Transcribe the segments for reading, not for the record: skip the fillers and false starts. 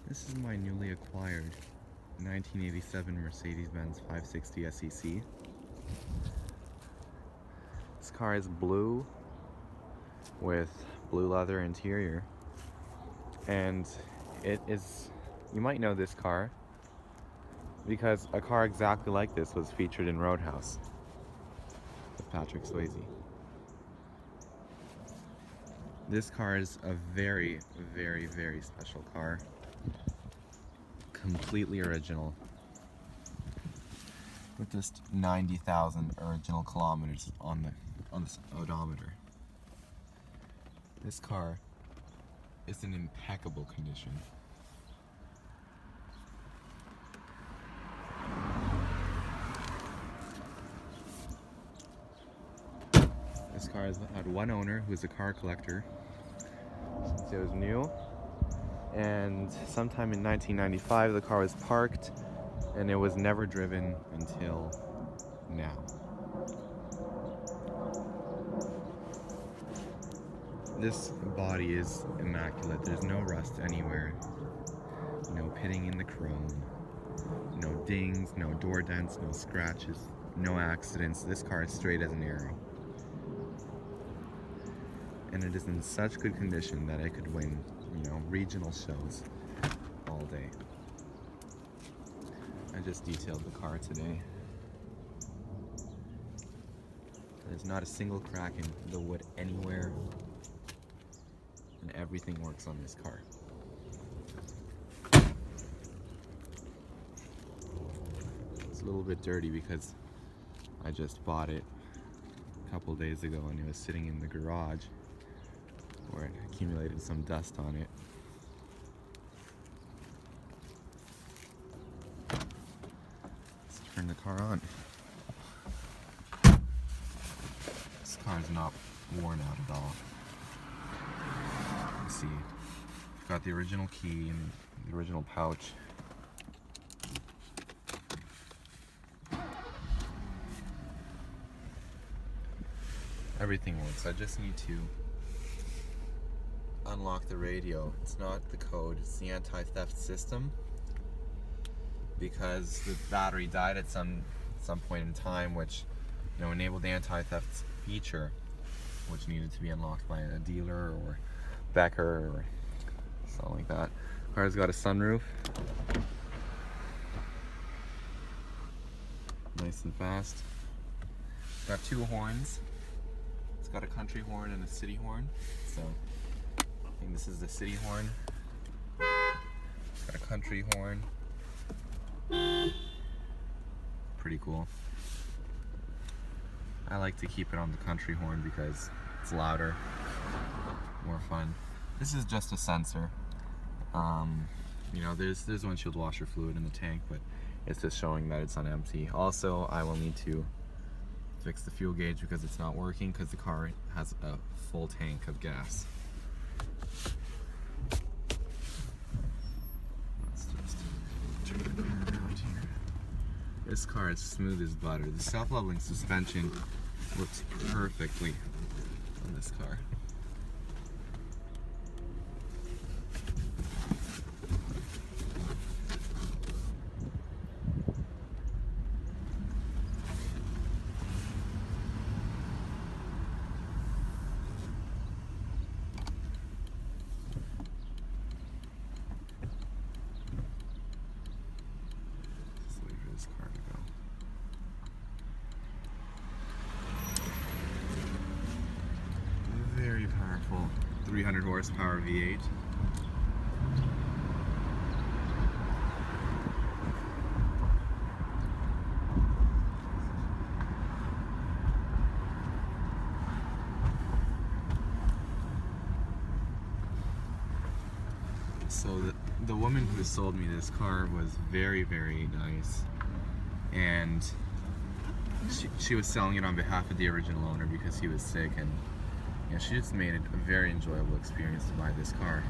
This is my newly acquired 1987 Mercedes-Benz 560 SEC. This car is blue with blue leather interior, and it is, you might know this car because a car exactly like this was featured in Roadhouse with Patrick Swayze. This car is a very, very, very special car. Completely original. With just 90,000 original kilometers on this odometer. This car is in impeccable condition. This car has had one owner who is a car collector since it was new, and sometime in 1995 the car was parked and it was never driven until now. This body is immaculate. There's no rust anywhere, no pitting in the chrome, no dings, no door dents, no scratches, no accidents. This car is straight as an arrow. And it is in such good condition that I could win, regional shows all day. I just detailed the car today. There's not a single crack in the wood anywhere, and everything works on this car. It's a little bit dirty because I just bought it a couple days ago and it was sitting in the garage where it accumulated some dust on it. Let's turn the car on. This car is not worn out at all. Let's see. I've got the original key and the original pouch. Everything works. I just need to unlock the radio. It's not the code, it's the anti-theft system, because the battery died at some point in time, which enabled the anti-theft feature, which needed to be unlocked by a dealer or Becker or something like that. Car's got a sunroof, nice and fast. Got two horns. It's got a country horn and a city horn, so I think this is the city horn. Got a country horn. Pretty cool. I like to keep it on the country horn because it's louder, more fun. This is just a sensor. There's windshield washer fluid in the tank, but it's just showing that it's on empty. Also, I will need to fix the fuel gauge because it's not working because the car has a full tank of gas. Let's just turn the car around here. This car is smooth as butter. The self-leveling suspension works perfectly on this car. Car to go. Very powerful 300 horsepower V8. So the woman who sold me this car was very, very nice. And she was selling it on behalf of the original owner because he was sick, and she just made it a very enjoyable experience to buy this car.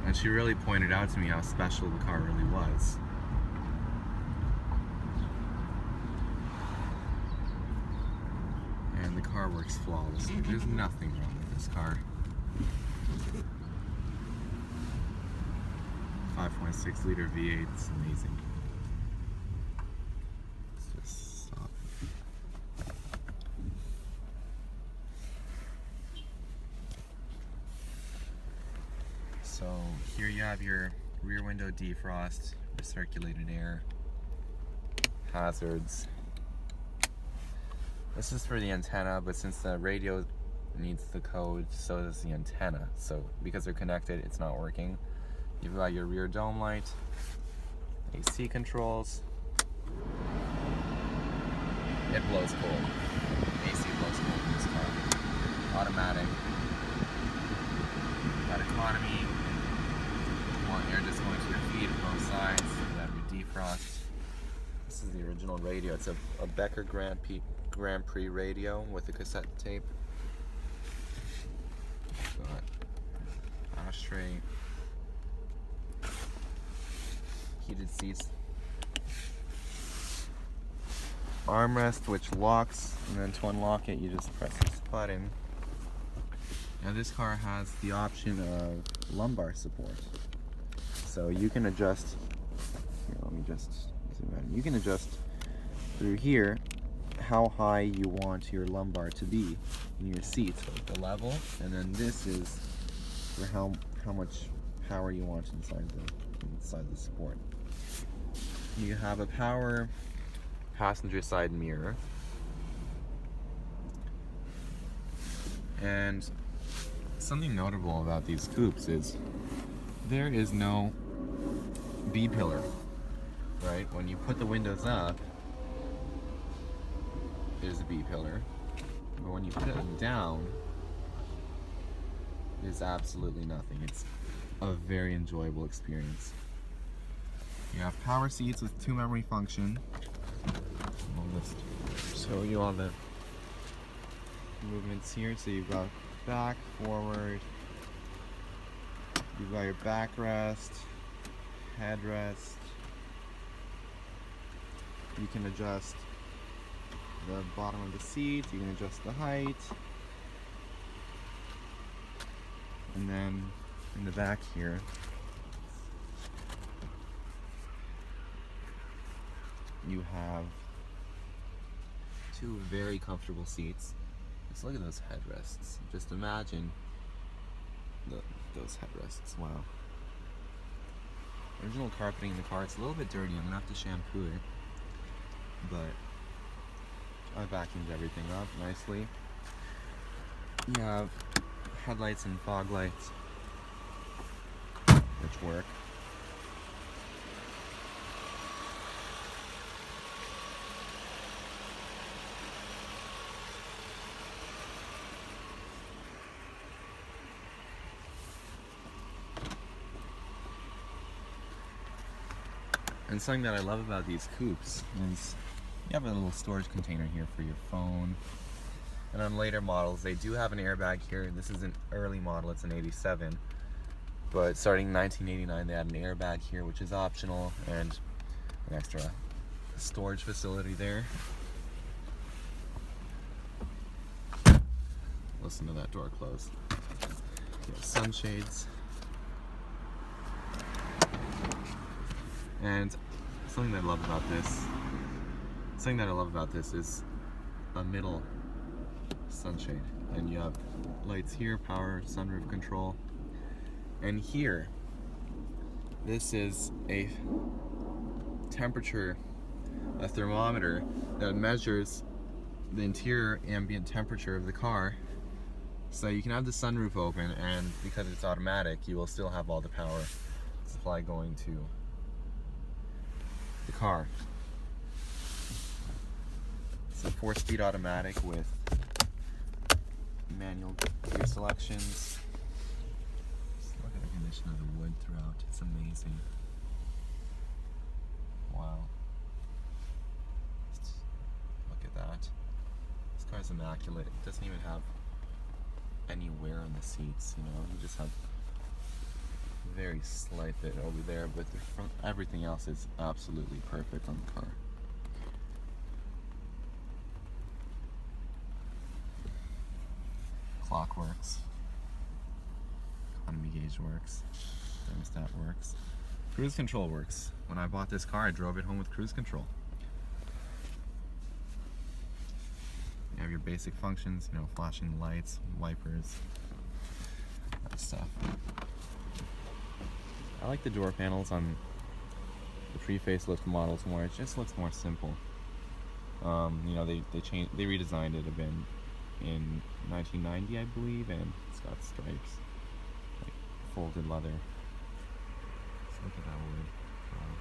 And she really pointed out to me how special the car really was. And the car works flawlessly. There's nothing wrong with this car. 5.6 liter V8. It's amazing. Let's just stop. So here you have your rear window defrost, recirculated air, hazards. This is for the antenna, but since the radio needs the code, so does the antenna. So because they're connected, it's not working. You've got your rear dome light, AC controls. It blows cold. AC blows cold in this car. Automatic. Got economy. You want air just going to your feet on both sides. You have your defrost. This is the original radio. It's a Becker Grand Prix radio with a cassette tape. Got ashtray, heated seats, armrest which locks, and then to unlock it you just press this button. Now this car has the option of lumbar support, so you can adjust. Here, let me just zoom in. You can adjust through here how high you want your lumbar to be in your seat, so the level, and then this is for how much power you want inside the support. You have a power passenger side mirror, and something notable about these coupes is there is no B-pillar, right? When you put the windows up, there's a B-pillar, but when you put them down, there's absolutely nothing. It's a very enjoyable experience. You have power seats with 2 memory function. I'll just show you all the movements here. So you've got back, forward, you've got your backrest, headrest. You can adjust the bottom of the seat, you can adjust the height, and then in the back here you have 2 very comfortable seats. Just look at those headrests. Just imagine those headrests. Wow. Original carpeting in the car. It's a little bit dirty. I'm gonna have to shampoo it, but I vacuumed everything up nicely. You have headlights and fog lights, which work. And something that I love about these coupes is you have a little storage container here for your phone. And on later models, they do have an airbag here. This is an early model, it's an 87. But starting in 1989, they had an airbag here, which is optional, and an extra storage facility there. Listen to that door close. You have sunshades. And something that I love about this is a middle sunshade, and you have lights here, power, sunroof control, and here this is a thermometer that measures the interior ambient temperature of the car, so you can have the sunroof open, and because it's automatic you will still have all the power supply going to the car. It's a 4-speed automatic with manual gear selections. Just look at the condition of the wood throughout. It's amazing. Wow. Just look at that. This car's immaculate. It doesn't even have any wear on the seats, you know. You just have a very slight bit over there, but everything else is absolutely perfect on the car. Clock works, economy gauge works, thermostat works. Cruise control works. When I bought this car, I drove it home with cruise control. You have your basic functions, you know, flashing lights, wipers, that stuff. I like the door panels on the pre-facelift models more. It just looks more simple. You know, they redesigned it a bit in 1990, I believe, and it's got stripes, like folded leather. Just look at that wood. Wow.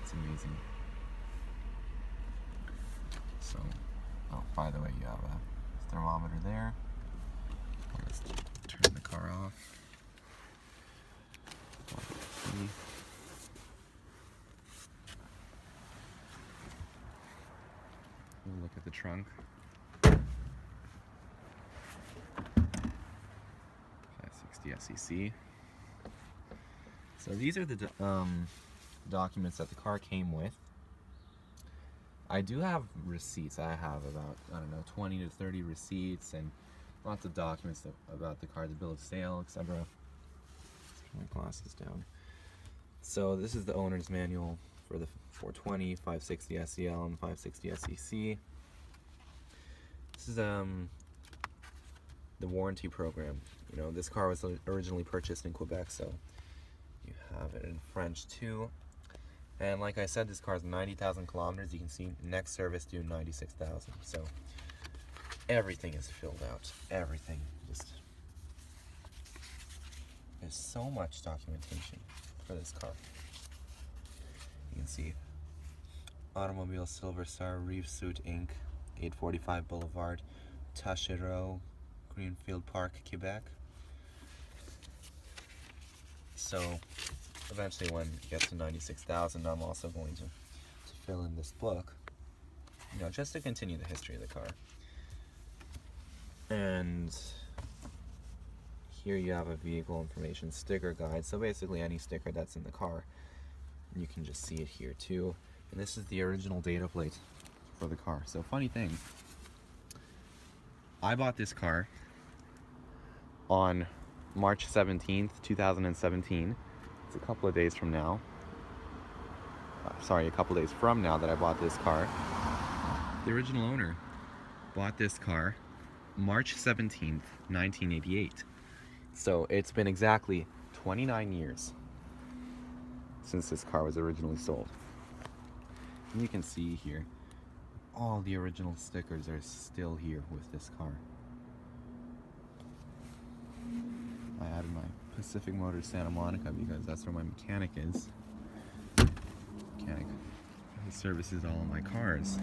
It's amazing. So, oh, by the way, you have a thermometer there. I'll just turn the car off. We'll look at the trunk. 560 SEC. So these are the documents that the car came with. I do have receipts. I have about, I don't know, 20 to 30 receipts and lots of documents about the car, the bill of sale, etc. Let's turn my glasses down. So this is the owner's manual for the 420, 560 SEL, and 560 SEC. This is the warranty program. You know, this car was originally purchased in Quebec, so you have it in French too. And like I said, this car is 90,000 kilometers. You can see next service due 96,000. So everything is filled out. Everything. Just there's so much documentation for this car. You can see Automobile Silver Star, Reef Suit Inc., 845 Boulevard, Tachereau, Greenfield Park, Quebec. So eventually when it gets to 96,000, I'm also going to fill in this book, you know, just to continue the history of the car. And here you have a vehicle information sticker guide. So basically any sticker that's in the car, you can just see it here too. And this is the original data plate for the car. So funny thing, I bought this car on March 17th, 2017. It's a couple of days from now. A couple days from now that I bought this car. The original owner bought this car March 17th, 1988. So it's been exactly 29 years since this car was originally sold. And you can see here, all the original stickers are still here with this car. I added my Pacific Motors Santa Monica because that's where my mechanic is. He services all of my cars.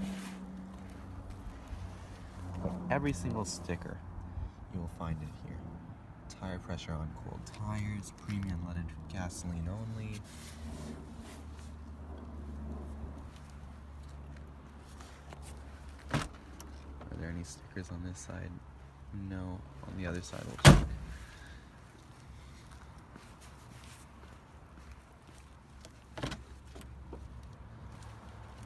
But every single sticker, you will find it here. Tire pressure on cold tires, premium leaded gasoline only. Are there any stickers on this side? No. On the other side we'll check.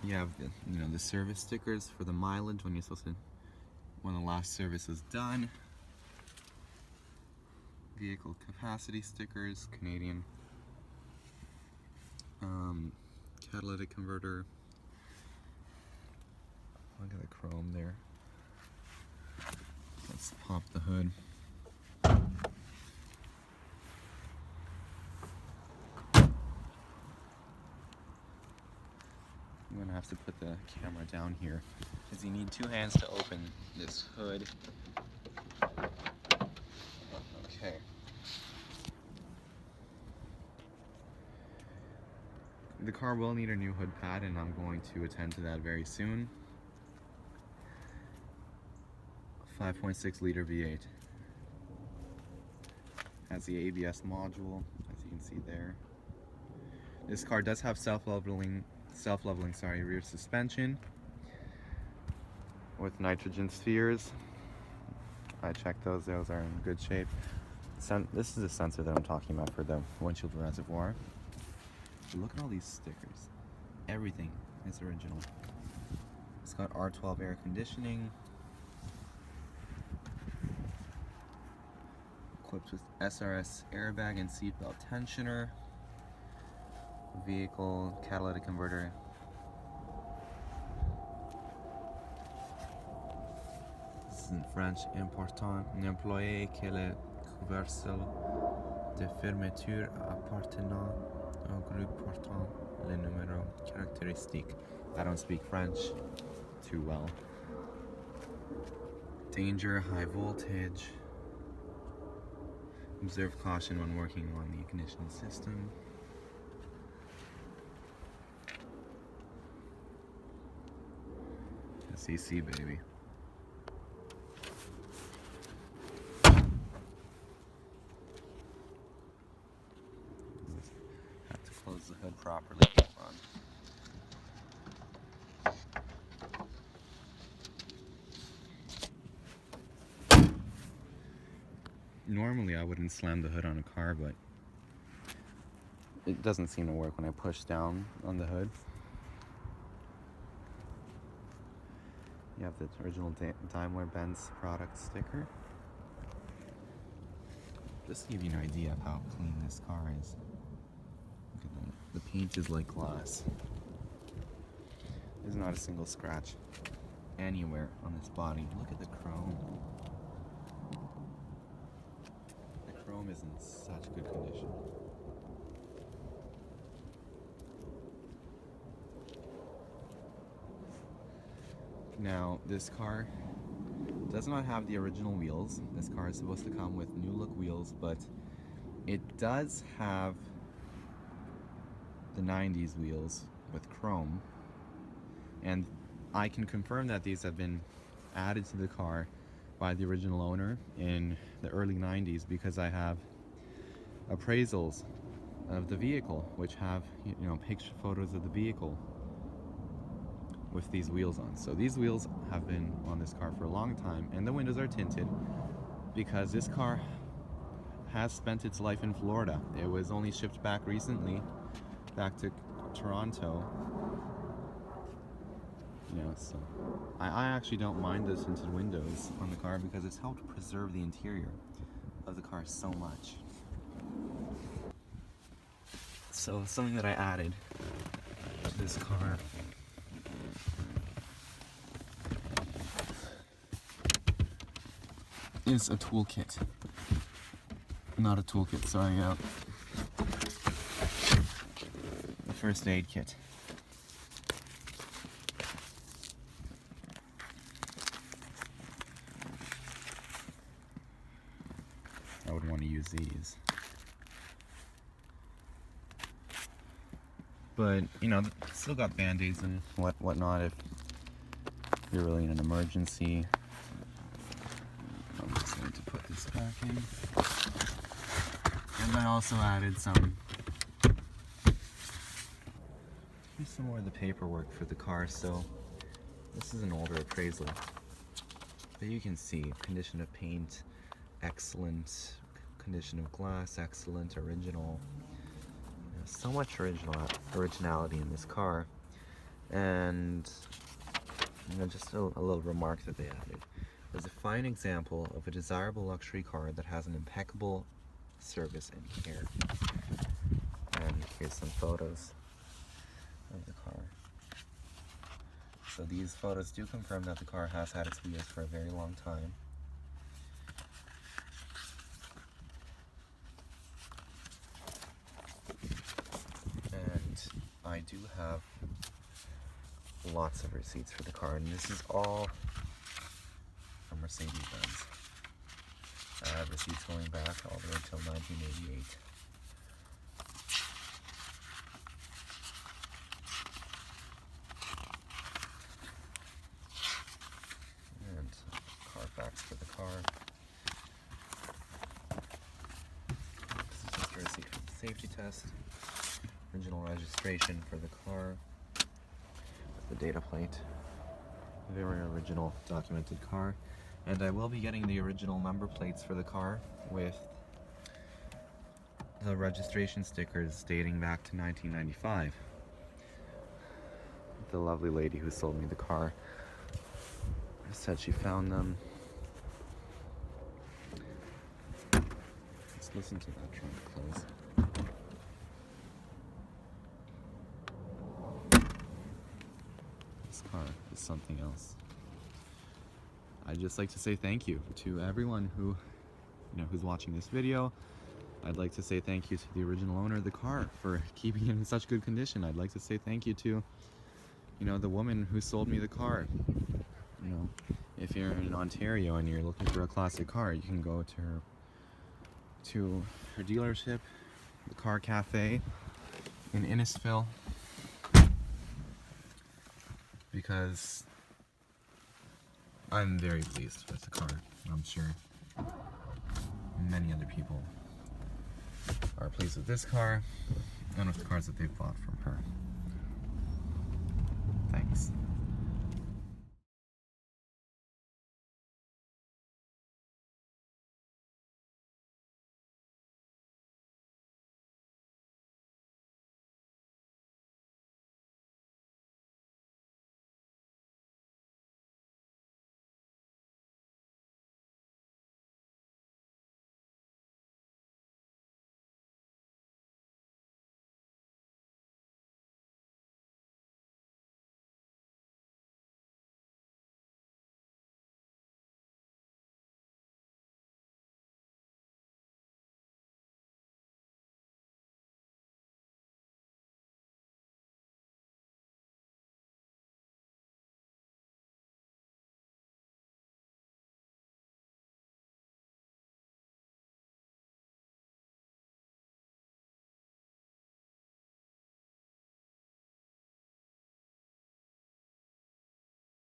You have the, the service stickers for the mileage when when the last service was done. Vehicle capacity stickers, Canadian. Catalytic converter. Look at the chrome there. Let's pop the hood. I'm gonna have to put the camera down here because you need two hands to open this hood. Okay. The car will need a new hood pad, and I'm going to attend to that very soon. 5.6 liter V8. Has the ABS module, as you can see there. This car does have self-leveling rear suspension with nitrogen spheres. I checked those are in good shape. This is the sensor that I'm talking about for the windshield reservoir. Look at all these stickers. Everything is original. It's got R12 air conditioning, equipped with SRS airbag and seatbelt tensioner. vehicle catalytic converter. This is in French. Important. Un employé que le couvercle de fermeture appartenant au groupe portant le numéro caractéristique. I don't speak French too well. Danger, high voltage. Observe caution when working on the ignition system. SEC, baby. Have to close the hood properly. Hold on. Normally I wouldn't slam the hood on a car, but it doesn't seem to work when I push down on the hood. You have the original Daimler-Benz product sticker. Just to give you an idea of how clean this car is. Look at that. The paint is like glass. There's not a single scratch anywhere on this body. Look at the chrome. The chrome is in such good condition. Now, this car does not have the original wheels. This car is supposed to come with new look wheels, but it does have the 90s wheels with chrome. And I can confirm that these have been added to the car by the original owner in the early 90s, because I have appraisals of the vehicle which have, you know, picture photos of the vehicle with these wheels on. So these wheels have been on this car for a long time, and the windows are tinted because this car has spent its life in Florida. It was only shipped back recently, back to Toronto. You know, so I actually don't mind those tinted windows on the car because it's helped preserve the interior of the car so much. So something that I added to this car is a toolkit. Not a toolkit, sorry, a first aid kit. I would want to use these. But, you know, still got band-aids and whatnot if you're really in an emergency. I'm just going to put this back in. And I also added here's some more of the paperwork for the car. So this is an older appraisal, but you can see condition of paint, excellent. Condition of glass, excellent. Original. You know, so much originality in this car. And, you know, just a little remark that they added. Is a fine example of a desirable luxury car that has an impeccable service and care. And here's some photos of the car. So these photos do confirm that the car has had its wheels for a very long time. And I do have lots of receipts for the car, and this is all from Mercedes-Benz. I have receipts going back all the way until 1988. And Carfax for the car. This is just a receipt for the safety test. Original registration for the car. The data plate. Very original documented car. And I will be getting the original number plates for the car with the registration stickers dating back to 1995. The lovely lady who sold me the car said she found them. Let's listen to that trunk close. car is something else. I'd just like to say thank you to everyone who, who's watching this video. I'd like to say thank you to the original owner of the car for keeping it in such good condition. I'd like to say thank you to, the woman who sold me the car. If you're in Ontario and you're looking for a classic car, you can go to her dealership, the Car Cafe in Innisfil, because I'm very pleased with the car. I'm sure many other people are pleased with this car and with the cars that they've bought from her. Thanks.